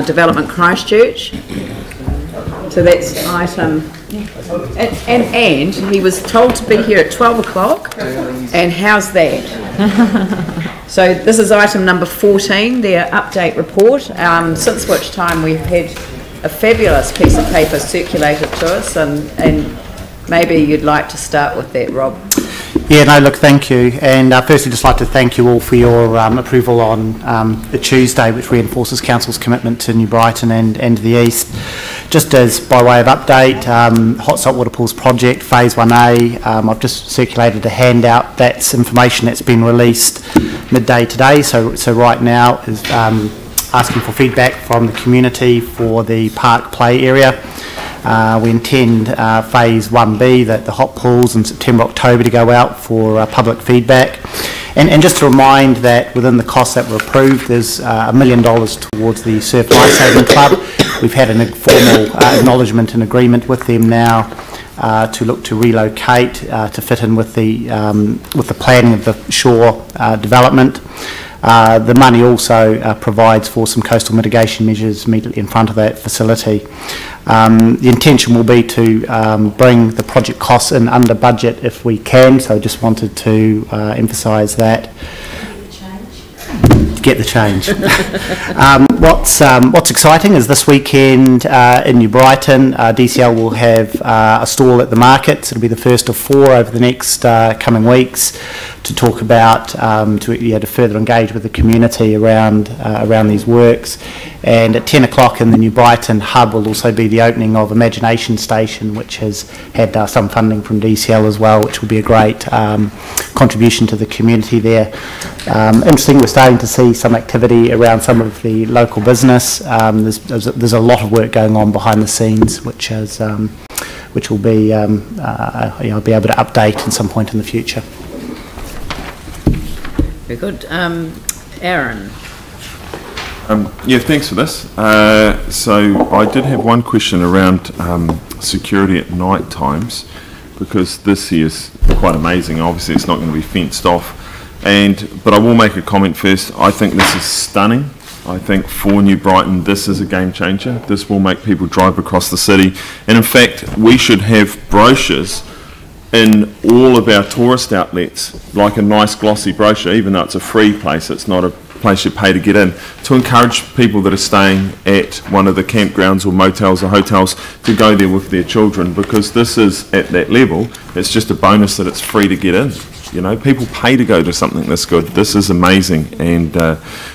Development Christchurch. So that's item, and he was told to be here at 12 o'clock, and how's that? So this is item number 14, their update report, since which time we've had a fabulous piece of paper circulated to us, and maybe you'd like to start with that, Rob. Yeah, no, look, thank you. And firstly, just like to thank you all for your approval on the Tuesday, which reinforces Council's commitment to New Brighton and the East. Just as by way of update, Hot Saltwater Pools project, Phase 1A, I've just circulated a handout. That's information that's been released midday today. So right now is asking for feedback from the community for the park play area. We intend Phase 1B, the hot pools, in September, October to go out for public feedback. And just to remind that within the costs that were approved, there's $1 million towards the Surf Lifesaving Club. We've had an informal acknowledgement and agreement with them now to look to relocate to fit in with the planning of the shore development. The money also provides for some coastal mitigation measures immediately in front of that facility. The intention will be to bring the project costs in under budget if we can, so I just wanted to emphasise that. Get the change. What's exciting is this weekend in New Brighton, DCL will have a stall at the markets. It'll be the first of 4 over the next coming weeks to talk about, to further engage with the community around these works. And at 10 o'clock in the New Brighton hub will also be the opening of Imagination Station, which has had some funding from DCL as well, which will be a great contribution to the community there. Interesting, we're starting to see some activity around some of the local business. There's a lot of work going on behind the scenes, which will be I'll be able to update at some point in the future. Very good. Aaron. Yeah, thanks for this. So I did have one question around security at night times, because this here is quite amazing. Obviously it's not going to be fenced off, but I will make a comment first. I think this is stunning. I think for New Brighton this is a game changer. This will make people drive across the city, and in fact we should have brochures in all of our tourist outlets, like a nice glossy brochure, even though it's a free place, it's not a place you pay to get in, to encourage people that are staying at one of the campgrounds or motels or hotels to go there with their children, because this is at that level. It's just a bonus that it's free to get in. You know, people pay to go to something this good. This is amazing, and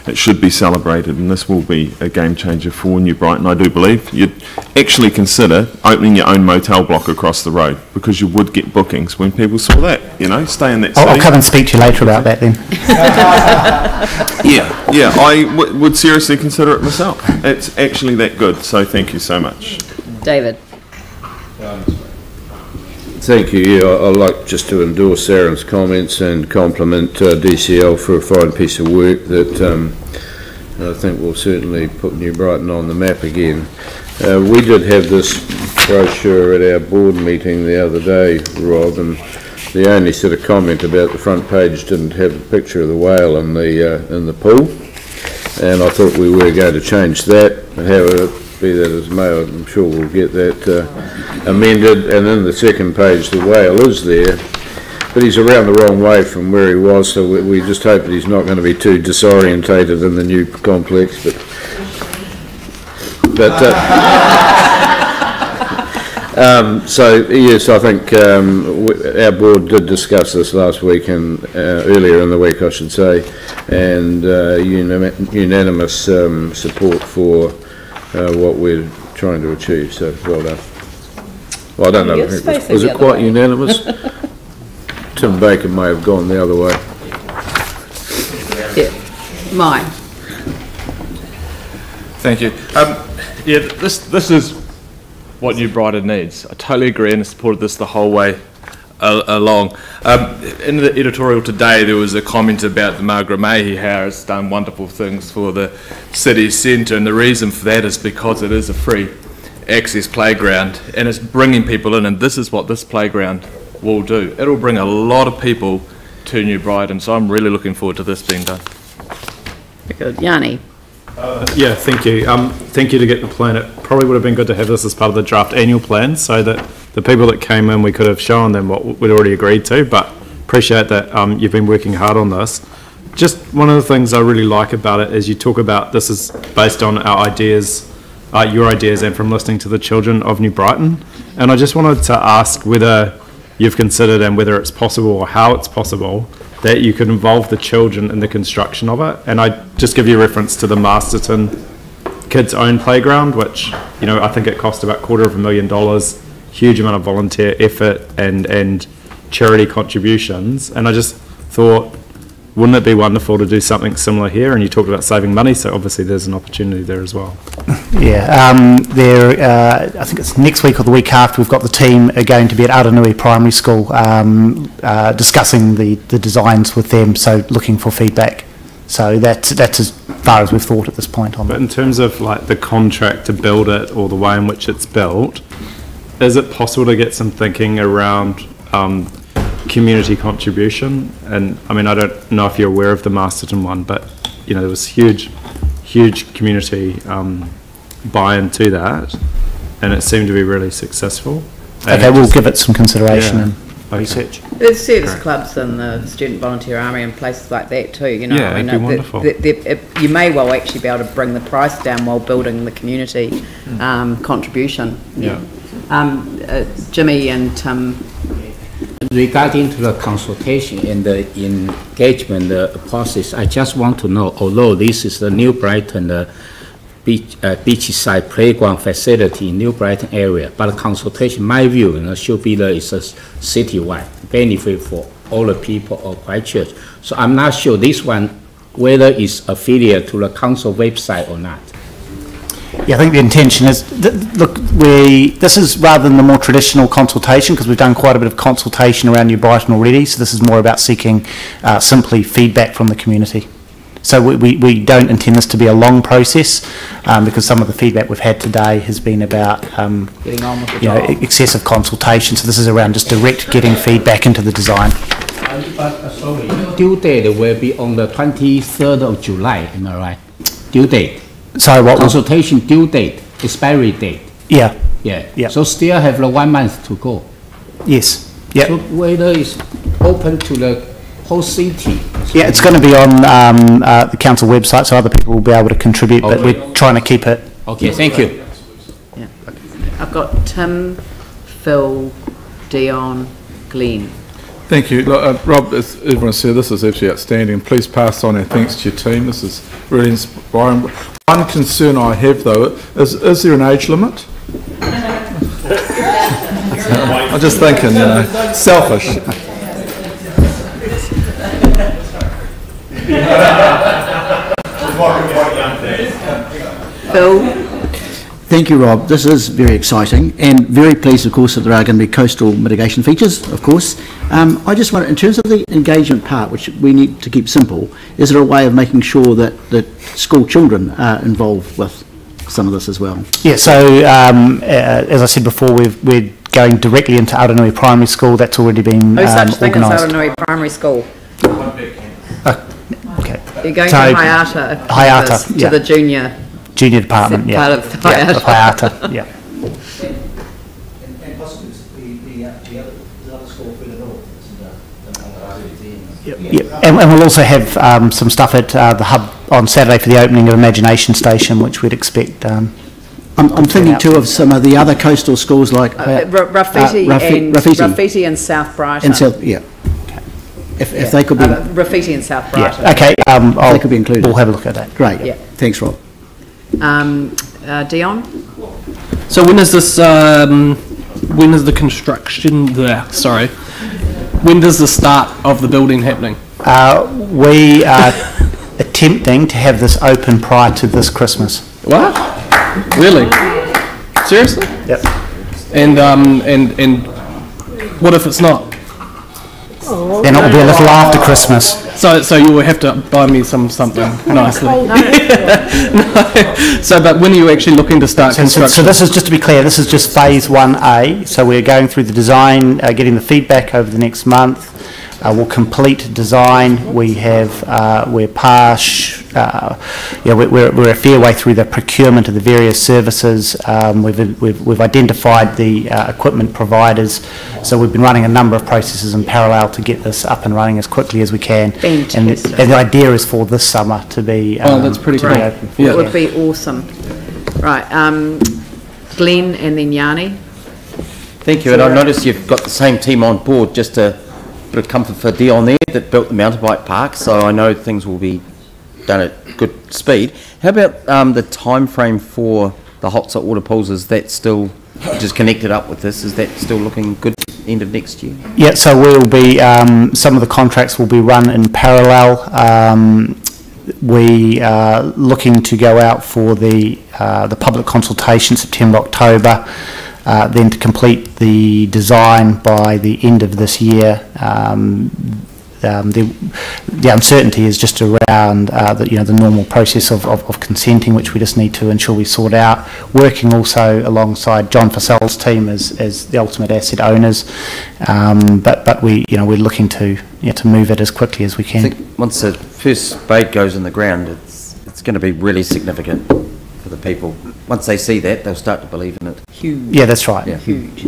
it should be celebrated, and this will be a game changer for New Brighton, I do believe. You'd actually consider opening your own motel block across the road, because you would get bookings when people saw that, you know, stay in that city. I'll come and speak to you later about that then. Yeah, I would seriously consider it myself. It's actually that good, so thank you so much. David. Thank you. Yeah, I'd like just to endorse Aaron's comments and compliment DCL for a fine piece of work that I think will certainly put New Brighton on the map again. We did have this brochure at our board meeting the other day, Rob, and the only sort of comment about the front page didn't have a picture of the whale in the pool, and I thought we were going to change that. However, be that as may, I'm sure we'll get that amended. And in the second page the whale is there, but he's around the wrong way from where he was, so we just hope that he's not going to be too disorientated in the new complex. So yes, I think our board did discuss this last week and earlier in the week I should say, and unanimous support for what we're trying to achieve, so well done. Well, I don't know, was it quite unanimous? Tim Baker may have gone the other way. Yeah, mine. Thank you. Yeah, this is what New Brighton needs. I totally agree and supported this the whole way along. In the editorial today there was a comment about the Margaret Mayhew, how it's done wonderful things for the city centre, and the reason for that is because it is a free access playground and it's bringing people in, and this is what this playground will do. It'll bring a lot of people to New Brighton, so I'm really looking forward to this being done. Very good. Yanni. Yeah, thank you. Thank you to get the plan. It probably would have been good to have this as part of the draft annual plan so that the people that came in, we could have shown them what we'd already agreed to, but appreciate that you've been working hard on this. Just one of the things I really like about it is you talk about this is based on our ideas, your ideas, and from listening to the children of New Brighton. And I just wanted to ask whether you've considered and whether it's possible or how it's possible that you could involve the children in the construction of it. And I just give you a reference to the Masterton kids' own playground, which, you know, I think it cost about $250,000, huge amount of volunteer effort and charity contributions. And I just thought, wouldn't it be wonderful to do something similar here? And you talked about saving money, so obviously there's an opportunity there as well. Yeah, I think it's next week or the week after, we've got the team going to be at Aranui Primary School discussing the designs with them, so looking for feedback. So that's as far as we've thought at this point on But that. in terms of like the contract to build it or the way in which it's built, is it possible to get some thinking around community contribution? And I mean, I don't know if you're aware of the Masterton one, but you know, there was huge community buy-in to that, and it seemed to be really successful. Okay, we'll give it some consideration Yeah. and research. There's service clubs and the Student Volunteer Army and places like that too, you know. Yeah, I mean, it'd be wonderful. you may well actually be able to bring the price down while building the community contribution. Yeah. Jimmy and Regarding to the consultation and the engagement process, I just want to know, although this is the New Brighton beachside playground facility in New Brighton area, but consultation, my view, should be it's a citywide benefit for all the people of Christchurch. So I'm not sure this one, whether it's affiliated to the council website or not. Yeah, I think the intention is, look, this is rather than the more traditional consultation, because we've done quite a bit of consultation around New Brighton already, so this is more about seeking simply feedback from the community. So we don't intend this to be a long process, because some of the feedback we've had today has been about getting on with the job. excessive consultation, so this is around just direct getting feedback into the design. Sorry, due date will be on the 23rd of July, am I right? Due date. So what was... Consultation due date, expiry date. Yeah. Yeah. Yeah. So still have the 1 month to go. Yes. Yeah. So whether it's open to the whole city. Yeah, it's going to be on the council website, so other people will be able to contribute, but we're trying to keep it... Okay, thank you. Yeah. I've got Tim, Phil, Dion, Glenn. Thank you. Look, Rob, as everyone said, this is absolutely outstanding. Please pass on our thanks to your team. This is really inspiring. One concern I have, though, is there an age limit? I'm just thinking, selfish. Phil? Thank you, Rob. This is very exciting and very pleased, of course, that there are going to be coastal mitigation features, of course. I just wonder, in terms of the engagement part, which we need to keep simple, is there a way of making sure that school children are involved with some of this as well? Yeah, so as I said before, we're going directly into Aranui Primary School. That's already been No such thing as organised. Aranui Primary School. Okay. You're going So, to Hayata. Hayata, to yeah. the junior Junior department, yeah. part of Hayata. Hayata, yeah. And possibly the other school further north. Yep. And we'll also have some stuff at the hub on Saturday for the opening of Imagination Station, which we'd expect. I'm thinking too of some of the other coastal schools like Raffiti and South Brighton. And South, yeah. If they could be... Raffiti and South Brighton. Yeah, okay. They could be included. We'll have a look at that. Great. Yeah. Thanks, Rob. Dion? So when is this, when is the construction there, sorry, when does the start of the building happening? We are attempting to have this open prior to this Christmas. What? Really? Seriously? Yep. And what if it's not? Then it will be a little after Christmas. So you will have to buy me something nicely. No. So, but when are you actually looking to start construction? So this is, just to be clear, this is just phase 1A. So we're going through the design, getting the feedback over the next month. We'll complete design. We have, we're we're a fair way through the procurement of the various services. We've identified the equipment providers, so we've been running a number of processes in parallel to get this up and running as quickly as we can. And the idea is for this summer to be that's pretty cool. It would be awesome. Right, Glenn and then Yanni. Thank you, and I noticed you've got the same team on board, just a bit of comfort for Dion there that built the mountain bike park, so I know things will be done at good speed. How about the time frame for the hot salt water pools? Is that still just connected up with this? Is that still looking good end of next year? Yeah, so we'll be, some of the contracts will be run in parallel. We are looking to go out for the public consultation September, October, then to complete the design by the end of this year. The uncertainty is just around the normal process of consenting, which we just need to ensure we sort out. Working also alongside John Fussell's team as the ultimate asset owners, but we're looking to move it as quickly as we can. I think once the first spade goes in the ground, it's going to be really significant for the people. Once they see that, they'll start to believe in it. Huge. Yeah, that's right. Yeah. Huge.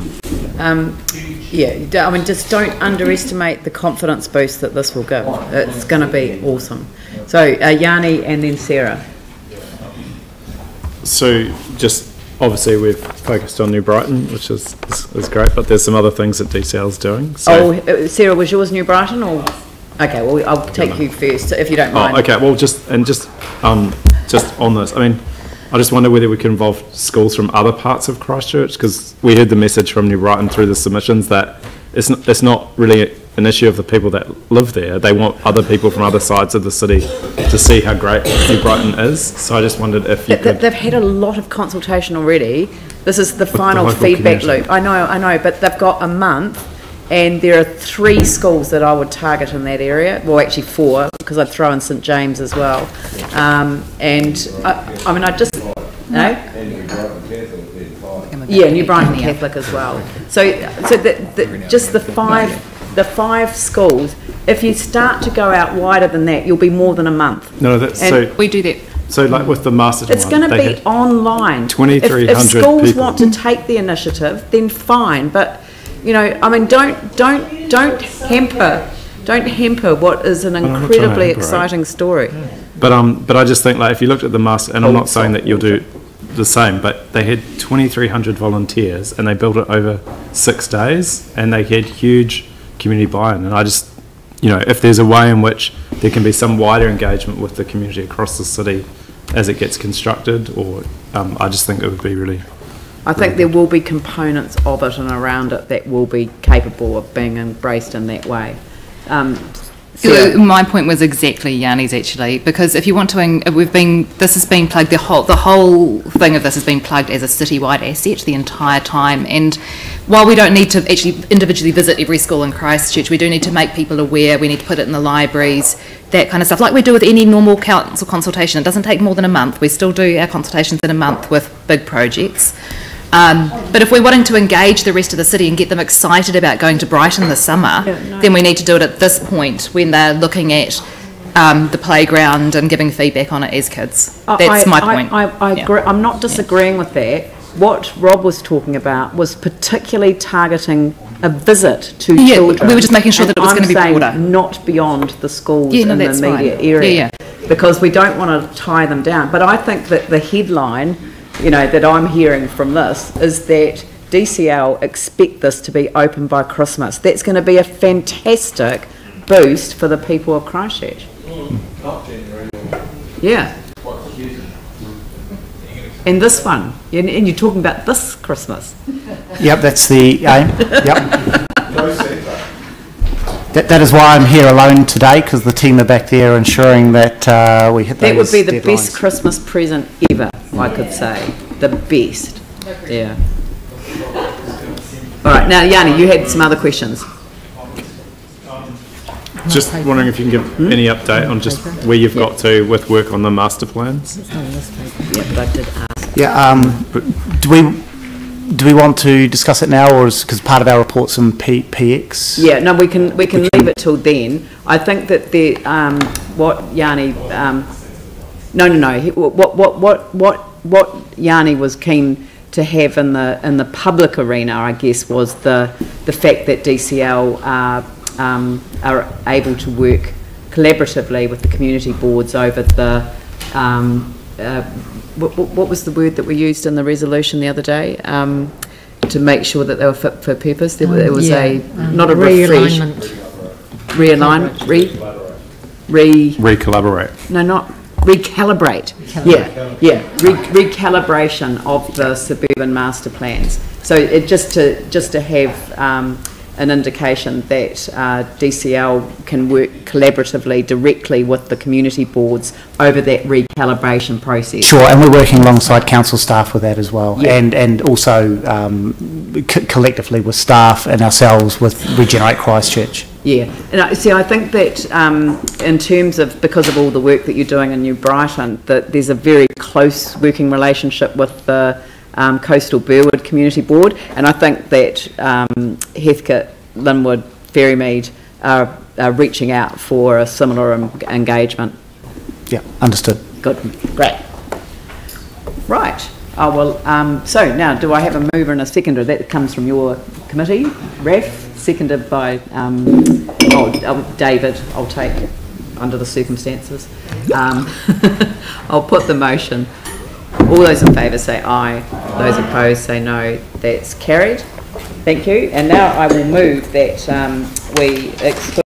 I mean, just don't underestimate the confidence boost that this will give. It's going to be awesome. So, Yanni and then Sarah. So, just obviously we've focused on New Brighton, which is great, but there's some other things that DCL's doing. So Sarah, was yours New Brighton or? Okay, well, I'll take you first if you don't mind. Okay, well, just on this, I mean, I just wonder whether we can involve schools from other parts of Christchurch, because we heard the message from New Brighton through the submissions that it's not really an issue of the people that live there. They want other people from other sides of the city to see how great New Brighton is. So I just wondered if you could... They've had a lot of consultation already. This is the final feedback loop. I know, but they've got a month, and there are 3 schools that I would target in that area. Well, actually 4, because I'd throw in St James as well. Yeah, New Brighton Catholic as well. So just the 5 schools. If you start to go out wider than that, you'll be more than a month. No, that's so we do that. So, like with the master, it's going to be online. 2,300 if schools people want to take the initiative, then fine. But I mean, don't hamper what is an incredibly exciting story. But I just think, like, if you looked at the master, and I'm not saying that you'll do the same, but they had 2,300 volunteers and they built it over 6 days, and they had huge community buy-in. And I just, if there's a way in which there can be some wider engagement with the community across the city as it gets constructed, or I just think it would be really... I think there will be components of it and around it that will be capable of being embraced in that way. My point was exactly Yanni's, actually, because if you want to, this has been plugged, the whole thing of this has been plugged as a citywide asset the entire time. And while we don't need to actually individually visit every school in Christchurch, we do need to make people aware. We need to put it in the libraries, that kind of stuff, like we do with any normal council consultation. It doesn't take more than a month. We still do our consultations in a month with big projects. But if we're wanting to engage the rest of the city and get them excited about going to Brighton this summer, then we need to do it at this point when they're looking at the playground and giving feedback on it as kids. That's my point. I agree. I'm not disagreeing with that. What Rob was talking about was particularly targeting a visit to children. We were just making sure that it was going to be broader. Not beyond the schools in the immediate area. Because we don't want to tie them down. But I think that the headline... that I'm hearing from this is that DCL expect this to be open by Christmas. That's going to be a fantastic boost for the people of Christchurch. Yeah. And this one, and you're talking about this Christmas. Yep, that's the aim. Yep. That is why I'm here alone today, because the team are back there ensuring that we hit those deadlines. That would be the deadlines. best Christmas present ever, I could say. The best. Yeah. All right, now Yanni, you had some other questions. Just wondering if you can give any update on just where you've got to with work on the master plans. Yeah, but I did ask. Yeah, do we do we want to discuss it now, or because part of our report's in PX? Yeah, no, we can leave it till then. I think that the what Yanni what Yanni was keen to have in the public arena, I guess, was the fact that DCL are able to work collaboratively with the community boards over the what was the word that we used in the resolution the other day, to make sure that they were fit for purpose. There was not a refresh, Recollaborate. No, not recalibrate. Recalibration of the suburban master plans. So it just to have an indication that DCL can work collaboratively directly with the community boards over that recalibration process. Sure, and we're working alongside council staff with that as well, and also collectively with staff and ourselves with Regenerate Christchurch. Yeah, and I think that in terms of, because of all the work that you're doing in New Brighton, that there's a very close working relationship with the Coastal Burwood Community Board, and I think that Heathcote, Linwood, Ferrymead are reaching out for a similar engagement. Yeah, understood. Good, great. Right. Oh well. So now, do I have a mover and a seconder? That comes from your committee, Raf. Seconded by David. I'll take under the circumstances. I'll put the motion. All those in favour say aye. Those opposed say no. That's carried. Thank you. And now I will move that we exclude